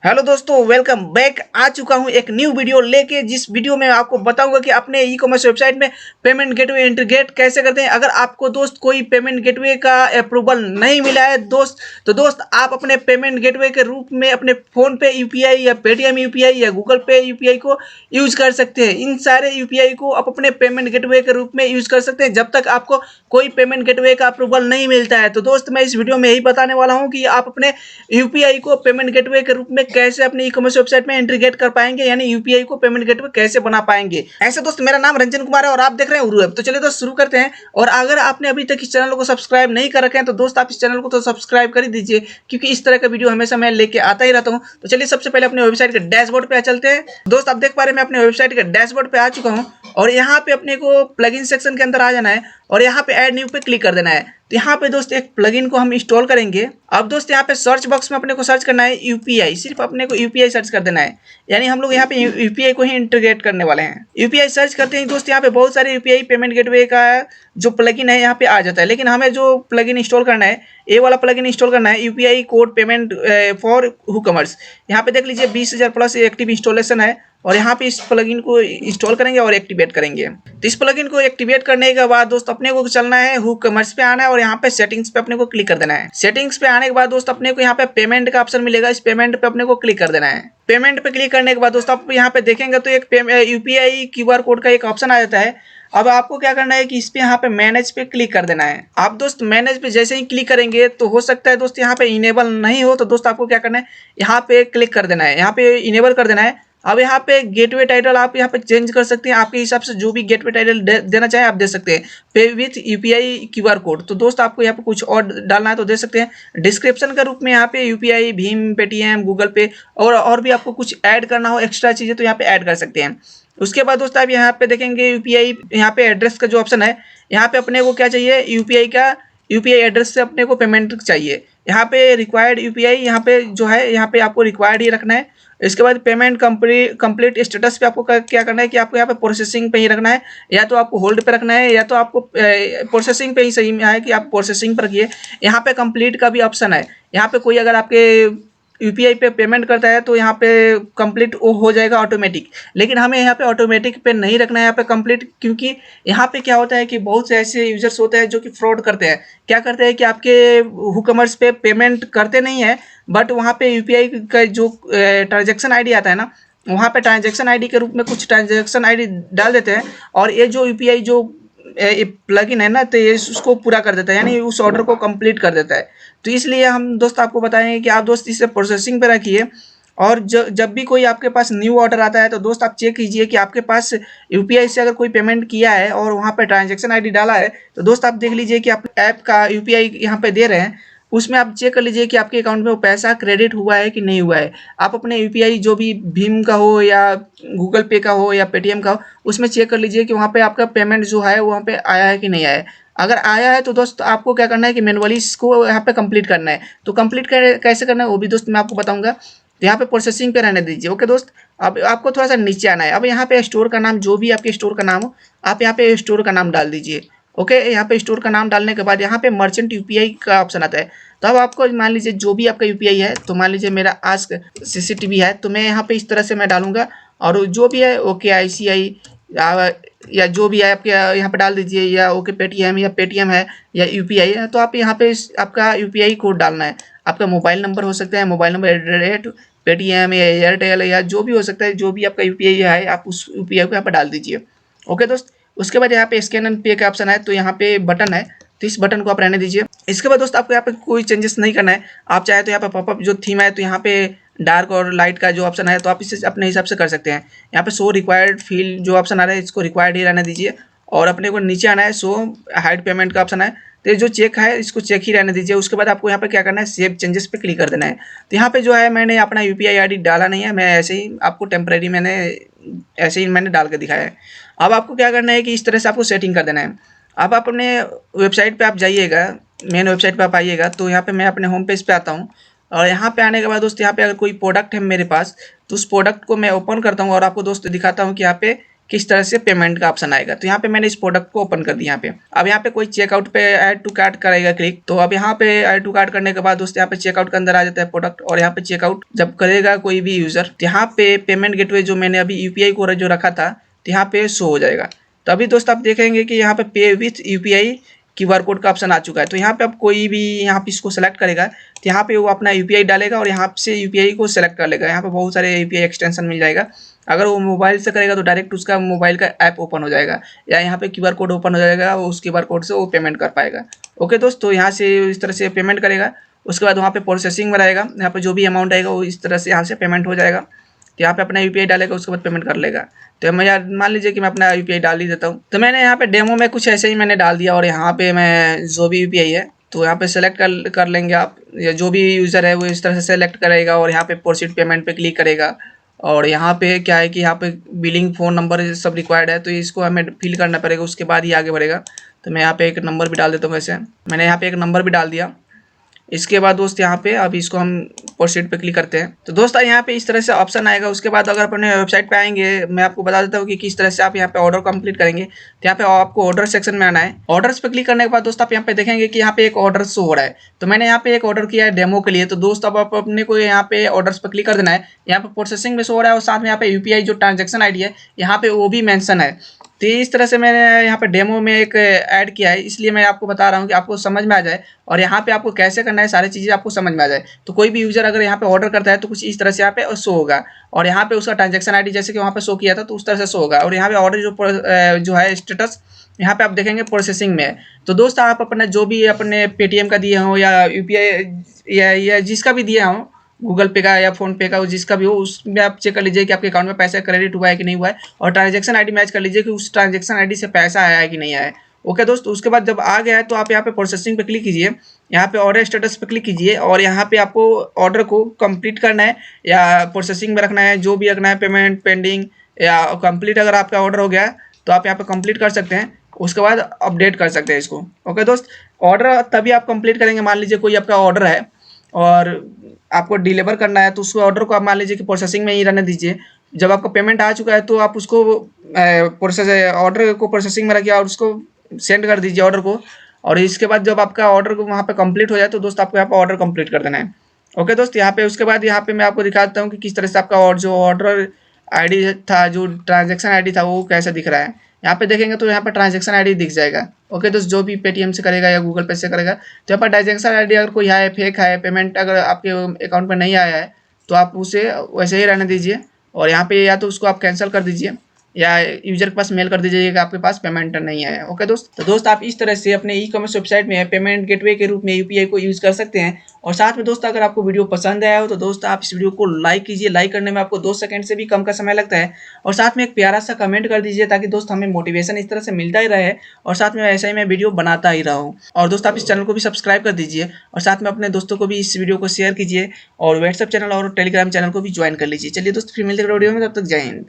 Hello दोस्तों, welcome back. आ चुका हूं एक न्यू वीडियो लेके, जिस वीडियो में आपको बताऊंगा कि अपने ई कॉमर्स वेबसाइट में पेमेंट गेटवे इंटीग्रेट कैसे करते हैं। अगर आपको दोस्त कोई पेमेंट गेटवे का अप्रूवल नहीं मिला है दोस्त, तो दोस्त आप अपने पेमेंट गेटवे के रूप में अपने फ़ोन पे यूपीआई या पेटीएम यूपीआई या गूगल पे यूपीआई को यूज कर सकते हैं। इन सारे यूपीआई को आप अपने पेमेंट गेटवे के रूप में यूज कर सकते हैं जब तक आपको कोई पेमेंट गेटवे का अप्रूवल नहीं मिलता है। तो दोस्त मैं इस वीडियो में यही बताने वाला हूँ कि आप अपने यूपीआई को पेमेंट गेटवे के रूप में कैसे अपने ई कॉमर्स वेबसाइट में इंटीग्रेट कर पाएंगे, यानी यूपीआई को पेमेंट गेटवे कैसे बना पाएंगे। ऐसे दोस्त, मेरा नाम रंजन कुमार है और आप देख रहे हैं उर्रू ऐप। तो चलिए दोस्त शुरू करते हैं। और अगर आपने अभी तक इस चैनल को सब्सक्राइब नहीं कर रखे हैं तो दोस्त आप इस चैनल को तो सब्सक्राइब कर ही दीजिए, क्योंकि इस तरह का वीडियो हमेशा मैं लेके आता ही रहता हूँ। तो चलिए सबसे पहले अपने वेबसाइट के डैशबोर्ड पे चलते हैं। दोस्त आप देख पा रहे हैं मैं अपने वेबसाइट के डैशबोर्ड पे आ चुका हूँ और यहाँ पे अपने को प्लगइन सेक्शन के अंदर आ जाना है और यहाँ पे ऐड न्यू पे क्लिक कर देना है। तो यहाँ पे दोस्त एक प्लगइन को हम इंस्टॉल करेंगे। अब दोस्त यहाँ पे सर्च बॉक्स में अपने को सर्च करना है यूपीआई, सिर्फ अपने को यूपीआई सर्च कर देना है, यानी हम लोग यहाँ पे यूपीआई को ही इंटीग्रेट करने वाले हैं। यूपीआई सर्च करते ही दोस्त यहाँ पे बहुत सारे यूपीआई पेमेंट गेटवे का जो प्लगइन है यहाँ पे आ जाता है, लेकिन हमें जो प्लगइन इंस्टॉल करना है, ये वाला प्लगइन इंस्टॉल करना है, यूपीआई कोड पेमेंट फॉर हुकमर्स। यहाँ पे देख लीजिए 20,000 प्लस एक्टिव इंस्टॉलेशन है और यहाँ पे इस प्लगइन को इंस्टॉल करेंगे और एक्टिवेट करेंगे। तो इस प्लगइन को एक्टिवेट करने के बाद दोस्त अपने को चलना है हुकमर्स पे आना है और यहाँ पे सेटिंग्स पे अपने को क्लिक कर देना है। सेटिंग्स पे आने के बाद दोस्त अपने को यहाँ पे पेमेंट का ऑप्शन मिलेगा, इस पेमेंट पे अपने को क्लिक कर देना है। पेमेंट पे क्लिक करने के बाद दोस्त आप यहाँ पे देखेंगे तो एक यूपीआई क्यूआर कोड का एक ऑप्शन आ जाता है। अब आपको क्या करना है कि इस पे यहाँ पे मैनेज पे क्लिक कर देना है। आप दोस्त मैनेज पे जैसे ही क्लिक करेंगे तो हो सकता है दोस्त यहाँ पे इनेबल नहीं हो, तो दोस्त आपको क्या करना है, यहाँ पे क्लिक कर देना है, यहाँ पे इनेबल कर देना है। अब यहाँ पे गेटवे टाइटल आप यहाँ पे चेंज कर सकते हैं, आपके हिसाब से जो भी गेटवे टाइटल देना चाहे आप दे सकते हैं। पे विथ यूपीआई क्यूआर कोड, तो दोस्त आपको यहाँ पे कुछ और डालना है तो दे सकते हैं। डिस्क्रिप्शन के रूप में यहाँ पे यूपीआई, भीम, पेटीएम, गूगल पे और भी आपको कुछ ऐड करना हो एक्स्ट्रा चीज़ें तो यहाँ पे ऐड कर सकते हैं। उसके बाद दोस्त आप यहाँ पे देखेंगे यूपीआई, यहाँ पे एड्रेस का जो ऑप्शन है, यहाँ पे अपने को क्या चाहिए, यूपीआई एड्रेस से अपने को पेमेंट चाहिए। यहाँ पे रिक्वायर्ड यूपीआई, यहाँ पे जो है यहाँ पे आपको रिक्वायर्ड ही रखना है। इसके बाद पेमेंट कंप्लीट स्टेटस पे आपको क्या करना है कि आपको यहाँ पे प्रोसेसिंग पे ही रखना है, या तो आपको होल्ड पे रखना है या तो आपको प्रोसेसिंग पे ही सही में है कि आप प्रोसेसिंग पर रखिए। यहाँ पे कंप्लीट का भी ऑप्शन है, यहाँ पे कोई अगर आपके यूपीआई पे पेमेंट करता है तो यहाँ पे कंप्लीट हो जाएगा ऑटोमेटिक, लेकिन हमें यहाँ पे ऑटोमेटिक पे नहीं रखना है, यहाँ पे कंप्लीट, क्योंकि यहाँ पे क्या होता है कि बहुत से ऐसे यूजर्स होते हैं जो कि फ्रॉड करते हैं। क्या करते हैं कि आपके हुकमर्स पे पेमेंट करते नहीं है, बट वहाँ पे यूपीआई का जो ट्रांजेक्शन आईडी आता है ना, वहाँ पे ट्रांजेक्शन आईडी के रूप में कुछ ट्रांजेक्शन आईडी डाल देते हैं और ये जो यूपीआई जो प्लगइन है ना, तो ये उसको पूरा कर देता है, यानी उस ऑर्डर को कंप्लीट कर देता है। तो इसलिए हम दोस्त आपको बताएंगे कि आप दोस्त इसे प्रोसेसिंग पे रखिए। और जब भी कोई आपके पास न्यू ऑर्डर आता है तो दोस्त आप चेक कीजिए कि आपके पास यूपीआई से अगर कोई पेमेंट किया है और वहाँ पे ट्रांजेक्शन आईडी डाला है, तो दोस्त आप देख लीजिए कि आप ऐप का यूपीआई यहाँ पे दे रहे हैं, उसमें आप चेक कर लीजिए कि आपके अकाउंट में वो पैसा क्रेडिट हुआ है कि नहीं हुआ है। आप अपने यूपीआई जो भी भीम का हो या गूगल पे का हो या पेटीएम का हो, उसमें चेक कर लीजिए कि वहाँ पे आपका पेमेंट जो है वहाँ पे आया है कि नहीं आया है। अगर आया है तो दोस्त आपको क्या करना है कि मैनुअली इसको यहाँ पे कंप्लीट करना है। तो कंप्लीट कैसे करना है वो भी दोस्त मैं आपको बताऊंगा। तो यहाँ पे प्रोसेसिंग पे रहने दीजिए। ओके दोस्त, अब आपको थोड़ा सा नीचे आना है। अब यहाँ पे स्टोर का नाम, जो भी आपके स्टोर का नाम हो, आप यहाँ पे स्टोर का नाम डाल दीजिए। ओके, यहाँ पे स्टोर का नाम डालने के बाद यहाँ पे मर्चेंट यूपीआई का ऑप्शन आता है। तो अब आपको मान लीजिए जो भी आपका यूपीआई है, तो मान लीजिए मेरा आस्क सीसीटीवी है, तो मैं यहाँ पे इस तरह से मैं डालूंगा और जो भी है ओके आईसीआई या जो भी है आपके यहाँ पे डाल दीजिए, या ओके पेटीएम या पेटीएम है या यूपीआई है, तो आप यहाँ पे आपका यूपीआई कोड डालना है। आपका मोबाइल नंबर हो सकता है, मोबाइल नंबर पेटीएम या एयरटेल या जो भी हो सकता है, जो भी आपका यूपीआई है आप उस यूपीआई को यहाँ पर डाल दीजिए। ओके दोस्त, उसके बाद यहाँ पे स्कैन एंड पे का ऑप्शन है, तो यहाँ पे बटन है, तो इस बटन को आप रहने दीजिए। इसके बाद दोस्त आपको यहाँ पे कोई चेंजेस नहीं करना है। आप चाहे तो यहाँ पे पॉपअप जो थीम है, तो यहाँ पे डार्क और लाइट का जो ऑप्शन है, तो आप इसे अपने हिसाब से कर सकते हैं। यहाँ पे शो रिक्वायर्ड फील्ड जो ऑप्शन आ रहा है, इसको रिक्वायर्ड ही रहने दीजिए और अपने को नीचे आना है, शो हाइड पेमेंट का ऑप्शन है, तो जो चेक है इसको चेक ही रहने दीजिए। उसके बाद आपको यहाँ पे क्या करना है, सेव चेंजेस पे क्लिक कर देना है। तो यहाँ पे जो है मैंने अपना यूपीआई आईडी डाला नहीं है, मैं ऐसे ही आपको टेम्परेरी ऐसे ही मैंने डाल के दिखाया है। अब आपको क्या करना है कि इस तरह से आपको सेटिंग कर देना है। अब अपने वेबसाइट पे आप जाइएगा, मेन वेबसाइट पे आप आइएगा, तो यहाँ पे मैं अपने होम पेज पे आता हूँ और यहाँ पे आने के बाद दोस्त यहाँ पे अगर कोई प्रोडक्ट है मेरे पास, तो उस प्रोडक्ट को मैं ओपन करता हूँ और आपको दोस्त दिखाता हूँ कि यहाँ पे किस तरह से पेमेंट का ऑप्शन आएगा। तो यहाँ पे मैंने इस प्रोडक्ट को ओपन कर दिया यहाँ पे। अब यहाँ पे कोई चेकआउट पे ऐड टू कार्ट करेगा क्लिक, तो अब यहाँ पे ऐड टू कार्ट करने के बाद दोस्तों यहाँ पे चेकआउट के अंदर आ जाता है प्रोडक्ट, और यहाँ पे चेकआउट जब करेगा कोई भी यूजर, तो यहाँ पे पेमेंट गेटवे जो मैंने अभी यूपीआई को जो रखा था, तो यहाँ पे शो हो जाएगा। तो अभी दोस्त आप देखेंगे कि यहाँ पे विथ यूपीआई क्यूआर कोड का ऑप्शन आ चुका है। तो यहाँ पे अब कोई भी यहाँ पे इसको सेलेक्ट करेगा, तो यहाँ पे वो अपना यूपीआई डालेगा और यहाँ से यूपीआई को सेलेक्ट कर लेगा। यहाँ पे बहुत सारे यूपीआई एक्सटेंशन मिल जाएगा। अगर वो मोबाइल से करेगा तो डायरेक्ट उसका मोबाइल का ऐप ओपन हो जाएगा, या यहाँ पे क्यूआर कोड ओपन हो जाएगा, उस क्यूआर कोड से वो पेमेंट कर पाएगा। ओके दोस्त, तो यहाँ से इस तरह से पेमेंट करेगा। उसके बाद वहाँ पे प्रोसेसिंग में रहेगा, यहाँ पे जो भी अमाउंट आएगा वो इस तरह से यहाँ से पेमेंट हो जाएगा। तो यहाँ पे अपना यूपीआई डालेगा, उसके बाद पेमेंट कर लेगा। तो मैं यार मान लीजिए कि मैं अपना यूपीआई डाल ही देता हूँ। तो मैंने यहाँ पे डेमो में कुछ ऐसे ही मैंने डाल दिया, और यहाँ पे मैं जो भी यूपीआई है तो यहाँ पे सेलेक्ट कर लेंगे आप, या जो भी यूज़र है वो इस तरह से सेलेक्ट करेगा और यहाँ पे प्रोसीड पेमेंट पे क्लिक करेगा। और यहाँ पे क्या है कि यहाँ पे बिलिंग फ़ोन नंबर सब रिक्वायर्ड है, तो इसको हमें फिल करना पड़ेगा, उसके बाद ही आगे बढ़ेगा। तो मैं यहाँ पे एक नंबर भी डाल देता हूँ। वैसे मैंने यहाँ पे एक नंबर भी डाल दिया। इसके बाद दोस्त यहाँ पे अब इसको हम प्रोसीड पे क्लिक करते हैं। तो दोस्त यहाँ पे इस तरह से ऑप्शन आएगा। उसके बाद अगर अपने वेबसाइट पे आएंगे, मैं आपको बता देता हूँ कि किस तरह से आप यहाँ पे ऑर्डर कंप्लीट करेंगे। तो यहाँ पे आपको ऑर्डर सेक्शन में आना है। ऑर्डर्स पे क्लिक करने के बाद दोस्त आप यहाँ पे देखेंगे कि यहाँ पे एक ऑर्डर शो हो रहा है। तो मैंने यहाँ पे एक ऑर्डर किया है डेमो के लिए। तो दोस्त अब आप अपने को यहाँ पे ऑर्डर्स पे क्लिक कर देना है। यहाँ पे प्रोसेसिंग में शो हो रहा है, और साथ में यहाँ पे यूपीआई जो ट्रांजेक्शन आईडी है यहाँ पे वो भी मेंशन है। तो इस तरह से मैंने यहाँ पे डेमो में एक ऐड किया है, इसलिए मैं आपको बता रहा हूँ कि आपको समझ में आ जाए, और यहाँ पे आपको कैसे करना है सारी चीज़ें आपको समझ में आ जाए। तो कोई भी यूज़र अगर यहाँ पे ऑर्डर करता है तो कुछ इस तरह से यहाँ पे शो होगा, और यहाँ पे उसका ट्रांजेक्शन आईडी जैसे कि वहाँ पे शो किया था तो उस तरह से शो होगा। और यहाँ पे ऑर्डर जो है स्टेटस यहाँ पे आप देखेंगे प्रोसेसिंग में है। तो दोस्त आप अपना जो भी अपने पेटीएम का दिए हों या यूपीआई या जिसका भी दिया हो, गूगल पे का या फोन पे का, जिसका भी हो, उसमें आप चेक कर लीजिए कि आपके अकाउंट में पैसा क्रेडिट हुआ है कि नहीं हुआ है, और ट्रांजेक्शन आईडी मैच कर लीजिए कि उस ट्रांजेक्शन आईडी से पैसा आया है कि नहीं आया है। ओके दोस्त, उसके बाद जब आ गया है तो आप यहाँ पे प्रोसेसिंग पे क्लिक कीजिए, यहाँ पे ऑर्डर स्टेटस पे क्लिक कीजिए, और यहाँ पे आपको ऑर्डर को कंप्लीट करना है या प्रोसेसिंग में रखना है, जो भी रखना है, पेमेंट पेंडिंग या कंप्लीट। अगर आपका ऑर्डर हो गया तो आप यहाँ पे कंप्लीट कर सकते हैं, उसके बाद अपडेट कर सकते हैं इसको। ओके दोस्त, ऑर्डर तभी आप कंप्लीट करेंगे, मान लीजिए कोई आपका ऑर्डर है और आपको डिलीवर करना है, तो उस ऑर्डर को आप मान लीजिए कि प्रोसेसिंग में ही रहने दीजिए। जब आपका पेमेंट आ चुका है तो आप उसको ऑर्डर को प्रोसेसिंग में रखिए और उसको सेंड कर दीजिए ऑर्डर को। और इसके बाद जब आपका ऑर्डर को वहाँ पे कंप्लीट हो जाए तो दोस्त आपको यहाँ पे ऑर्डर कंप्लीट कर देना है। ओके दोस्त, यहाँ पे उसके बाद यहाँ पे मैं आपको दिखाता हूँ कि किस तरह से आपका और जो ऑर्डर आईडी था, जो ट्रांजेक्शन आईडी था, वो कैसा दिख रहा है। यहाँ पे देखेंगे तो यहाँ पर ट्रांजेक्शन आईडी दिख जाएगा। ओके दोस्त, जो भी पेटीएम से करेगा या गूगल पे से करेगा तो यहाँ पर ट्रांजेक्शन आईडी अगर कोई है फेक है, पेमेंट अगर आपके अकाउंट में नहीं आया है तो आप उसे वैसे ही रहने दीजिए, और यहाँ पे या तो उसको आप कैंसिल कर दीजिए या यूजर के पास मेल कर दीजिए कि आपके पास पेमेंट नहीं आया। ओके दोस्त, तो दोस्त आप इस तरह से अपने ई कॉमर्स वेबसाइट में पेमेंट गेटवे के रूप में यूपीआई को यूज़ कर सकते हैं। और साथ में दोस्त अगर आपको वीडियो पसंद आया हो तो दोस्त आप इस वीडियो को लाइक कीजिए। लाइक करने में आपको 2 सेकंड से भी कम का समय लगता है, और साथ में एक प्यारा सा कमेंट कर दीजिए ताकि दोस्त हमें मोटिवेशन इस तरह से मिलता ही रहे, और साथ में ऐसा ही मैं वीडियो बनाता ही रहूँ। और दोस्त आप इस चैनल को भी सब्सक्राइब कर दीजिए, और साथ में अपने दोस्तों को भी इस वीडियो को शेयर कीजिए, और व्हाट्सएप चैनल और टेलीग्राम चैनल को भी ज्वाइन कर लीजिए। चलिए दोस्त, फिर मिलते हैं वीडियो में, तब तक जय हिंद।